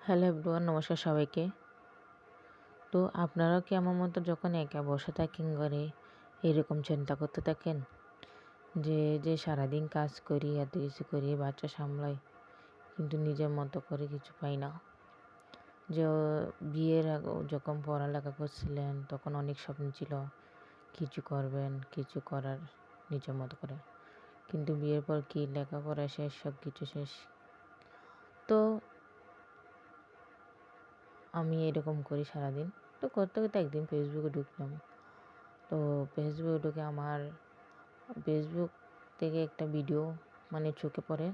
Hello everyone, নমস্কার সবাইকে। তো আপনারাও কি আমার মতো যখন একা বসে থাকেন ঘরে এরকম চিন্তা করতে থাকেন যে সারাদিন কাজ করি, এত কিছু করি, বাচ্চা সামলাই, কিন্তু নিজের মতো করে কিছু পাই না। যে বিয়ের আগে যখন পড়ালেখা করছিলেন তখন অনেক স্বপ্ন ছিল কিছু করবেন, কিছু করার নিজের মতো করে, কিন্তু বিয়ের পর কি লেখাপড়া শেষ, সব কিছু শেষ। তো আমি এরকম করি সারাদিন। তো করতে করতে একদিন ফেসবুকে ঢুকলাম। তো ফেসবুকে ঢুকে আমার ফেসবুক থেকে একটা ভিডিও চোখে পড়ে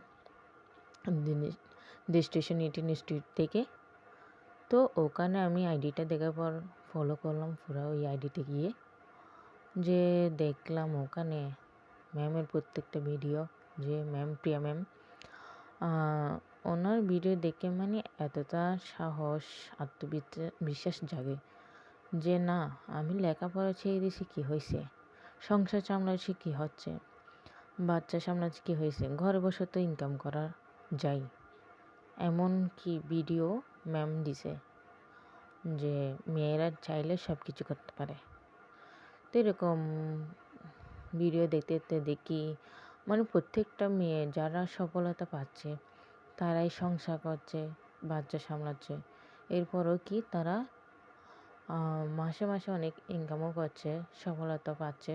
ডেস্টিনেশন ইনস্টিটিউট থেকে। তো ওখানে আমি আইডিটা দেখার পর ফলো করলাম পুরো ওই আইডিতে গিয়ে, যে দেখলাম ওখানে ম্যামের প্রত্যেকটা ভিডিও, যে ম্যাম প্রিয়া ম্যাম, ওনার ভিডিও দেখে এতটা সাহস, আত্মবিশ্বাস জাগে যে না, আমি লেখাপড়া ছেড়ে দিয়েছি, কী হয়েছে, সংসার সামলাচ্ছি, কী হচ্ছে, বাচ্চা সামলাচ্ছি, কী হয়েছে, ঘরে বসে তো ইনকাম করা যায়। এমন কি ভিডিও ম্যাম দিছে যে মেয়েরা চাইলে সব কিছু করতে পারে। তো এরকম ভিডিও দেখতে দেখতে দেখি প্রত্যেকটা মেয়ে যারা সফলতা পাচ্ছে তারাই সংসার করছে, বাচ্চা সামলাচ্ছে, এরপরও কি তারা মাসে মাসে অনেক ইনকামও করছে, সফলতা পাচ্ছে,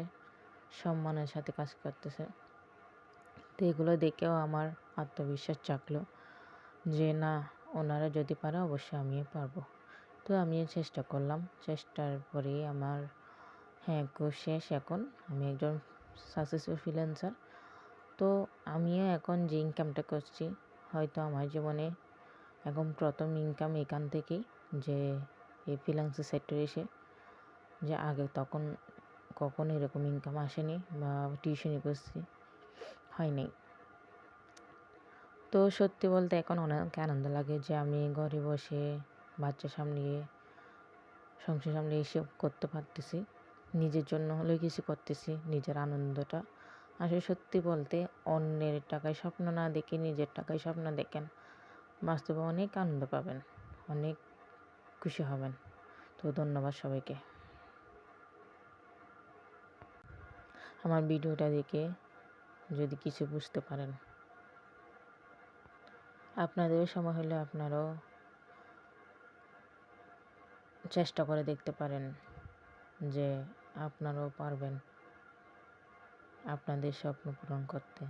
সম্মানের সাথে কাজ করতেছে। তো এগুলো দেখেও আমার আত্মবিশ্বাস জাগলো যে না, ওনারা যদি পারে অবশ্যই আমিও পারবো। তো আমিও চেষ্টা করলাম, চেষ্টার পরেই আমার কোর্স শেষ। এখন আমি একজন সাকসেসফুল ফ্রিল্যান্সার। তো আমিও এখন যে ইনকামটা করছি, হয়তো আমার জীবনে এখন প্রথম ইনকাম এখান থেকেই, যে এই ফ্রিল্যান্সিং সেক্টরে এসে, যে আগে তখন কখনো এরকম ইনকাম আসেনি বা টিউশনি করছি হয়নি। তো সত্যি বলতে এখন অনেক আনন্দ লাগে যে আমি ঘরে বসে বাচ্চা সামলিয়ে, সংসার সামলিয়ে এসব করতে পারতেছি, নিজের জন্য হলেও কিছু করতেছি, নিজের আনন্দটা। আসলে সত্যি বলতে অন্যের টাকায় স্বপ্ন না দেখে নিজের টাকায় স্বপ্ন দেখেন, বাস্তবে অনেক আনন্দ পাবেন, অনেক খুশি হবেন। তো ধন্যবাদ সবাইকে। আমার ভিডিওটা দেখে যদি কিছু বুঝতে পারেন, আপনাদেরও সময় হলে আপনারাও চেষ্টা করে দেখতে পারেন যে আপনারাও পারবেন আপনাদের স্বপ্ন পূরণ করতে।